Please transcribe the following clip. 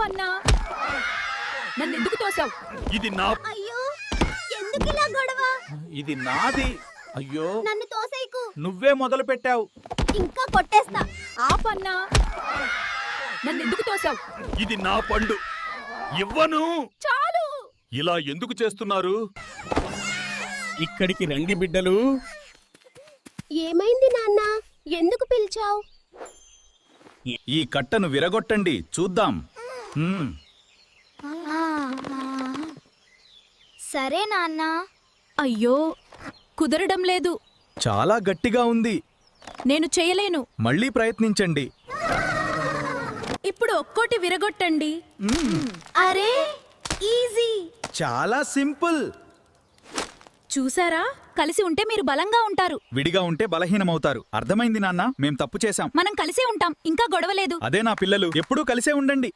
ఆపన్నా, నన్నెందుకు తోసావు? ఇది నా అయ్యో ఎందుకిలా గొడవ? ఇది నాది. అయ్యో నన్ను తోసేయకు, నువ్వే మొదలు పెట్టావు. ఇంకా కొట్టేస్తా. ఆపన్నా, నన్నెందుకు తోసావు? ఇది నా పండు, ఇవ్వను. చాలు. ఇలా ఎందుకు చేస్తున్నారు? ఇక్కడికి రండి బిడ్డలు. ఏమైంది నాన్న, ఎందుకు పిలిచావు? ఈ కట్టను విరగొట్టండి చూద్దాం. సరే నాన్న. అయ్యో, కుదరడం లేదు. చాలా గట్టిగా ఉంది. నేను చేయలేను. మళ్ళీ ప్రయత్నించండి. ఇప్పుడు ఒక్కోటి విరగొట్టండి. అరే ఈజీ. చాలా సింపుల్. చూసారా, కలిసి ఉంటే మీరు బలంగా ఉంటారు. విడిగా ఉంటే బలహీనమవుతారు. అర్థమైంది నాన్న, మేం తప్పు చేశాం. మనం కలిసే ఉంటాం, ఇంకా గొడవలేదు. అదే నా పిల్లలు, ఎప్పుడూ కలిసే ఉండండి.